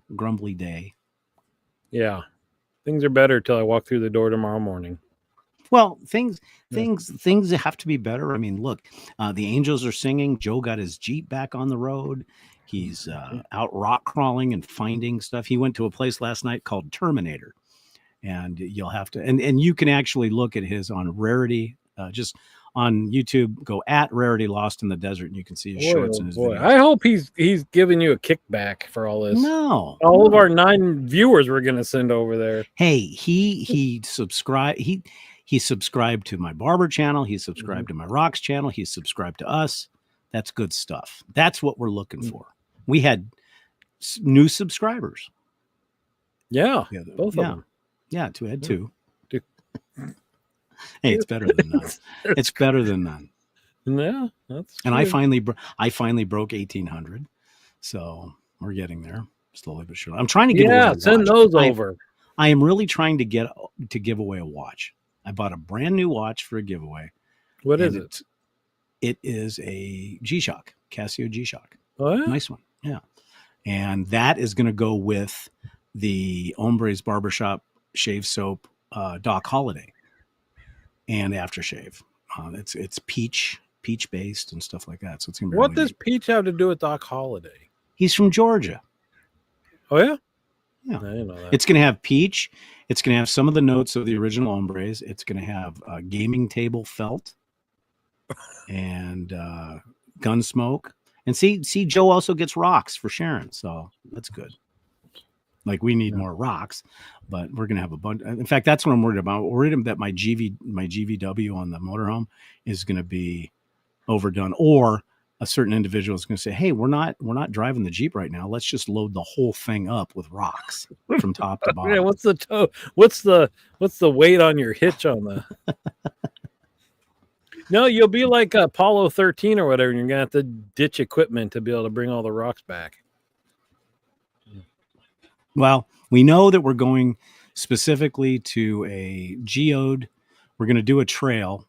day? Yeah, things are better till I walk through the door tomorrow morning. Well, things have to be better. I mean, look, the Angels are singing. Joe got his Jeep back on the road. He's out rock crawling and finding stuff. He went to a place last night called Terminator, and you'll have to, and you can actually look at his on Rarity, just on YouTube. Go at Rarity Lost in the Desert, and you can see his shorts and his videos. I hope he's giving you a kickback for all this. No, all of our 9 viewers we're going to send over there. Hey, he subscribed. He subscribed to my barber channel. He subscribed to my rocks channel. He subscribed to us. That's good stuff. That's what we're looking for. We had new subscribers. Yeah, both of them. Yeah, had 2. Hey, it's better than none. It's better than none. Yeah, that's. And true. I finally broke 1,800, so we're getting there slowly but surely. I'm trying to get send those over. I am really trying to give away a watch. I bought a brand new watch for a giveaway. What is it? It is a G-Shock, Casio G-Shock. Oh, yeah? Nice one. Yeah. And that is going to go with the Hombres Barbershop Shave Soap Doc Holiday and aftershave. It's peach based and stuff like that. So it's gonna be what does Peach have to do with Doc Holiday? He's from Georgia. Oh, yeah? Yeah. I didn't know that. It's going to have peach. It's going to have some of the notes of the original Hombres. It's going to have a gaming table felt and Gunsmoke. And see, Joe also gets rocks for Sharon, so that's good. Like we need more rocks, but we're gonna have a bunch. In fact, that's what I'm worried about. We're worried that my GVW on the motorhome is going to be overdone, or a certain individual is going to say, "Hey, we're not driving the Jeep right now. Let's just load the whole thing up with rocks from top to bottom." Yeah, what's the toe? What's the weight on your hitch on the? No, you'll be like Apollo 13 or whatever, and you're gonna have to ditch equipment to be able to bring all the rocks back. Well, we know that we're going specifically to a geode. We're going to do a trail.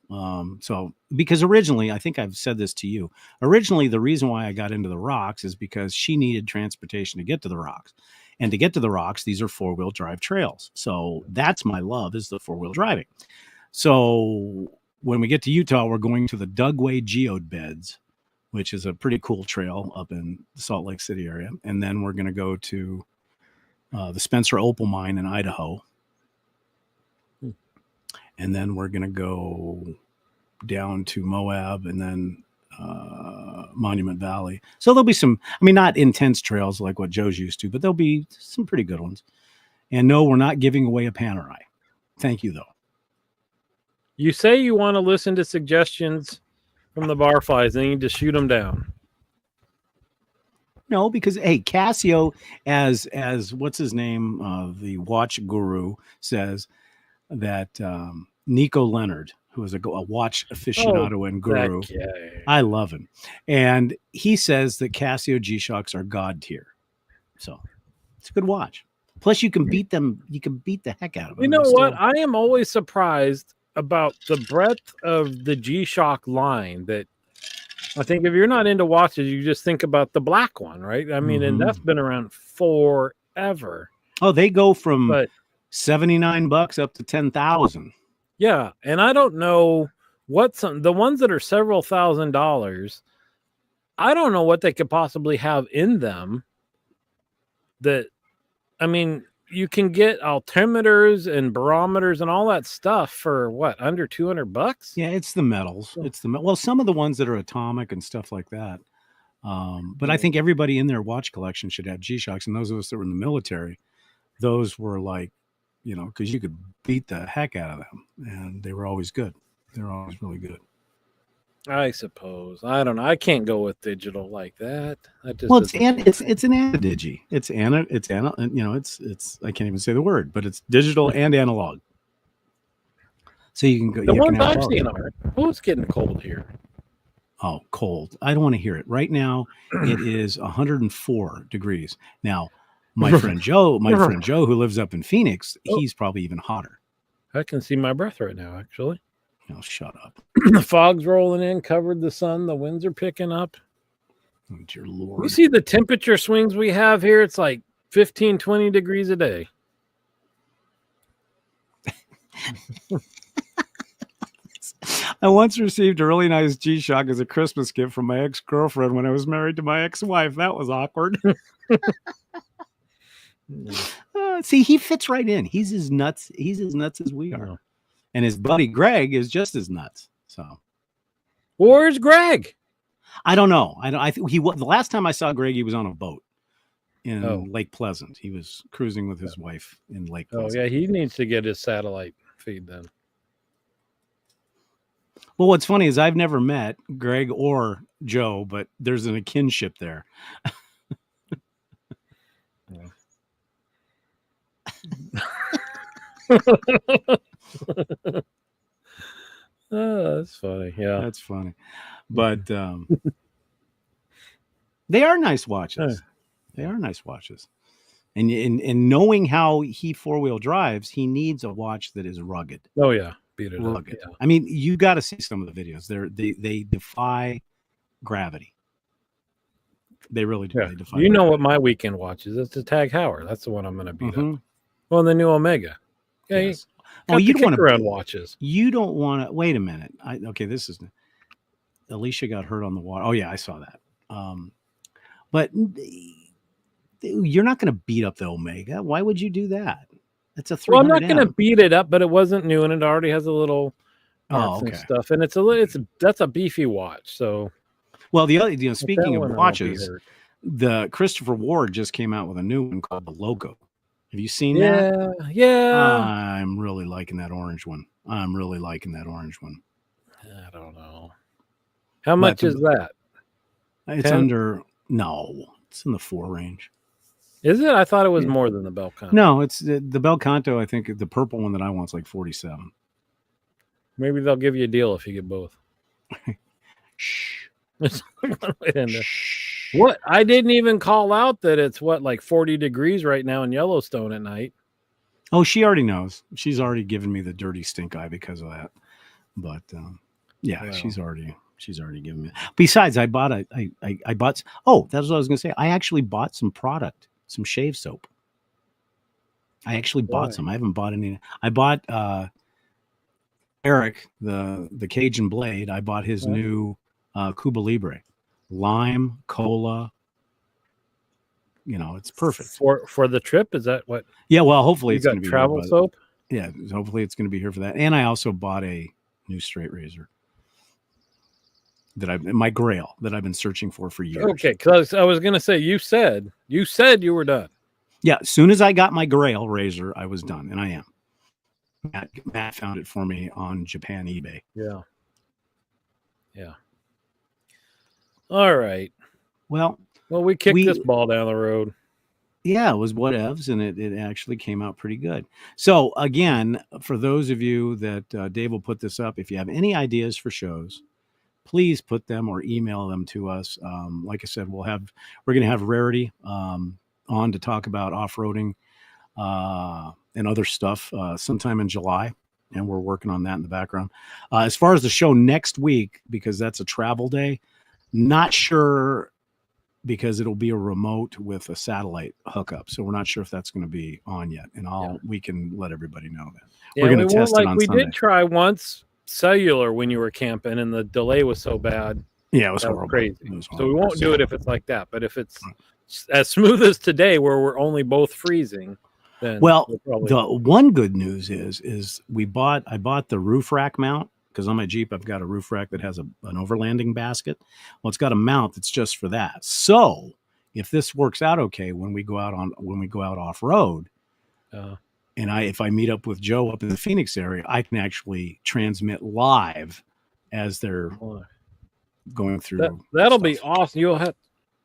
So because originally, I think I've said this to you, originally, the reason why I got into the rocks is because she needed transportation to get to the rocks. And to get to the rocks, these are 4-wheel drive trails. So that's my love, is the 4-wheel driving. So when we get to Utah, we're going to the Dugway Geode Beds, which is a pretty cool trail up in the Salt Lake City area. And then we're going to go to the Spencer Opal Mine in Idaho. And then we're going to go down to Moab and then Monument Valley. So there'll be some, I mean, not intense trails like what Joe's used to, but there'll be some pretty good ones. And no, we're not giving away a Panerai. Thank you, though. You say you want to listen to suggestions from the Barflys, then you just shoot them down. No, because hey, Casio, as what's his name, the watch guru, says that Nico Leonard, who is a watch aficionado and guru, I love him, and he says that Casio G-Shocks are god tier. So it's a good watch. Plus, you can beat them. You can beat the heck out of them. You know what? I am always surprised about the breadth of the G-Shock line. That I think if you're not into watches, you just think about the black one, right? I mean, and that's been around forever. Oh, they go from $79 up to 10,000. Yeah, and I don't know what the ones that are several $1,000s. I don't know what they could possibly have in them. That, I mean, you can get altimeters and barometers and all that stuff for what, under $200? Yeah, it's the metals. It's well, some of the ones that are atomic and stuff like that. But I think everybody in their watch collection should have G-Shocks, and those of us that were in the military, those were like, you know, because you could beat the heck out of them, and they were always good. They were always really good. I suppose. I don't know. I can't go with digital like that. Well, it's an anadigi. It's you know, it's I can't even say the word, but it's digital and analog. So you can go. The ones I've seen are. Oh, it's getting cold here. Oh, cold. I don't want to hear it. Right now, it is 104 degrees. Now, my friend Joe, who lives up in Phoenix, he's probably even hotter. I can see my breath right now, actually. Oh, shut up. The fog's rolling in, covered the sun. The winds are picking up. Oh, dear Lord. You see the temperature swings we have here? It's like 15, 20 degrees a day. I once received a really nice G-Shock as a Christmas gift from my ex-girlfriend when I was married to my ex-wife. That was awkward. See, he fits right in. He's as nuts as we are. And his buddy Greg is just as nuts. So, where's Greg? I don't know. I think the last time I saw Greg, he was on a boat in Lake Pleasant. He was cruising with his wife in Lake Pleasant. Oh yeah, he needs to get his satellite feed then. Well, what's funny is I've never met Greg or Joe, but there's a kinship there. Oh, that's funny. Yeah, that's funny. But they are nice watches. They are nice watches. And in knowing how he 4-wheel drives, he needs a watch that is rugged. Oh yeah, beat it rugged. Up. Yeah. I mean, you got to see some of the videos. They defy gravity. They really do. Yeah. They defy you know what my weekend watch is? It's the Tag Heuer. That's the one I'm going to beat up. Well, the new Omega. Yeah. Yes. You don't want to around watches. You don't want to. Wait a minute. This is. Alicia got hurt on the water. Oh yeah, I saw that. But You're not going to beat up the Omega. Why would you do that? It's a 300M. Well, I'm not going to beat it up, but it wasn't new, and it already has a little parts and stuff, and that's a beefy watch. So, well, the other, speaking of watches, the Christopher Ward just came out with a new one called the Logo. Have you seen that? Yeah. I'm really liking that orange one. I don't know. How much is that? It's 10? It's in the 4 range. Is it? I thought it was more than the Bel Canto. No, it's the Bel Canto. I think the purple one that I want is like 47. Maybe they'll give you a deal if you get both. Shh. What? I didn't even call out that it's like 40 degrees right now in Yellowstone at night. Oh, she already knows. She's already given me the dirty stink eye because of that. But she's already given me. Besides, I bought that's what I was going to say. I actually bought some product, some shave soap. I actually bought some. I haven't bought any. I bought Eric, the Cajun Blade. I bought his new Cuba Libre, lime, cola. It's perfect for the trip. Is that what? Yeah. Well, hopefully it's going to be travel soap. Yeah. Hopefully it's going to be here for that. And I also bought a new straight razor my grail that I've been searching for years. Okay. Cause I was going to say, you said you were done. Yeah. As soon as I got my grail razor, I was done, and I am. Matt found it for me on Japan eBay. Yeah. All right. Well, we kicked this ball down the road. Yeah, it was whatevs, and it actually came out pretty good. So again, for those of you that Dave will put this up, if you have any ideas for shows, please put them or email them to us. Like I said, we're going to have Rarity on to talk about off-roading and other stuff sometime in July, and we're working on that in the background. As far as the show next week, because that's a travel day, not sure, because it'll be a remote with a satellite hookup, so we're not sure if that's going to be on yet. And we can let everybody know that we're going to test it on Sunday. We did try once cellular when you were camping, and the delay was so bad. Yeah, it was horrible. Crazy. So we won't do it if it's like that. But if it's as smooth as today, where we're only both freezing, then the one good news is I bought the roof rack mount, because on my Jeep I've got a roof rack that has an overlanding basket. Well, it's got a mount that's just for that. So if this works out okay when we go out off road, and if I meet up with Joe up in the Phoenix area, I can actually transmit live as they're going through. That'll be awesome. You'll have.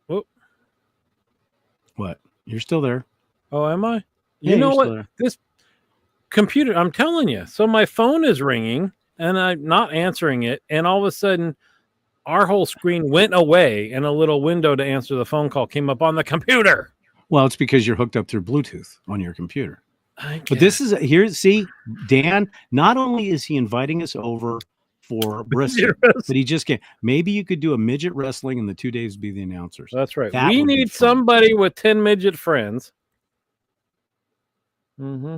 Whoop. What? You're still there? Oh, am I? You know what? This computer, I'm telling you. So my phone is ringing, and I'm not answering it, and all of a sudden, our whole screen went away, and a little window to answer the phone call came up on the computer. Well, it's because you're hooked up through Bluetooth on your computer. But this is here. See, Dan, not only is he inviting us over for brisket, but he just can't. Maybe you could do a midget wrestling, and the 2 days be the announcers. That's right. We need somebody with 10 midget friends. Mm-hmm.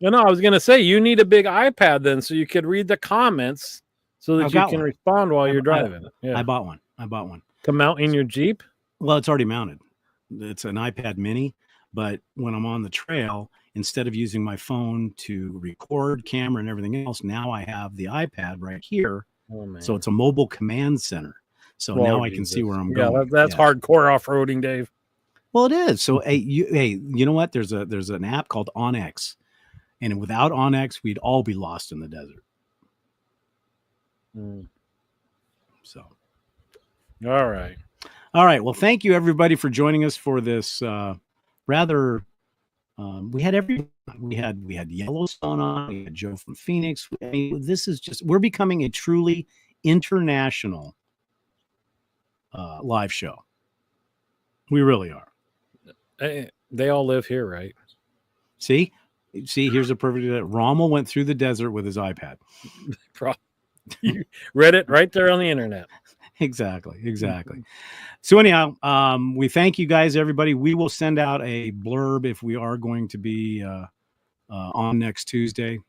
I was going to say, you need a big iPad then, so you could read the comments so that you can respond while you're driving. I bought one. To mount in your Jeep? Well, it's already mounted. It's an iPad mini, but when I'm on the trail, instead of using my phone to record, camera, and everything else, now I have the iPad right here. Oh, man. So it's a mobile command center. So now I can see where I'm going. That's hardcore off-roading, Dave. Well, it is. So you know what? There's an app called OnX, and without OnX, we'd all be lost in the desert. So, all right. Well, thank you everybody for joining us for this rather. We had Yellowstone on. We had Joe from Phoenix. I mean, this is we're becoming a truly international live show. We really are. They all live here, right? See, here's a perfect. Rommel went through the desert with his iPad. You read it right there on the internet. Exactly. So anyhow, we thank you guys, everybody. We will send out a blurb if we are going to be on next Tuesday.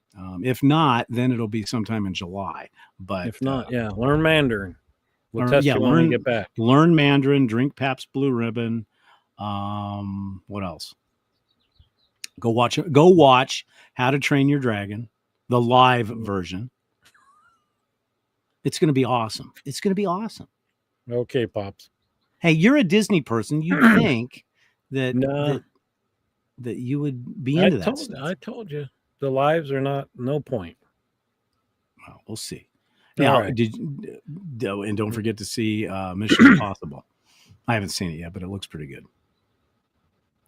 If not, then it'll be sometime in July. But if not, learn Mandarin. We'll test you when we get back. Learn Mandarin, drink Pabst Blue Ribbon. What else? Go watch How to Train Your Dragon, the live version. It's going to be awesome. It's going to be awesome. Okay, Pops. Hey, you're a Disney person. You'd think that No. that you would be into that stuff. I told you. The lives are no point. Well, we'll see. Now, right. And don't forget to see Mission Impossible. I haven't seen it yet, but it looks pretty good.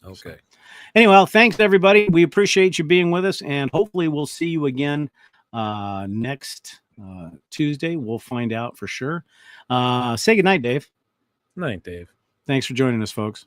Okay. So, anyway, well, thanks everybody. We appreciate you being with us, and hopefully we'll see you again next Tuesday. We'll find out for sure. Say goodnight, Dave. Night, Dave. Thanks for joining us, folks.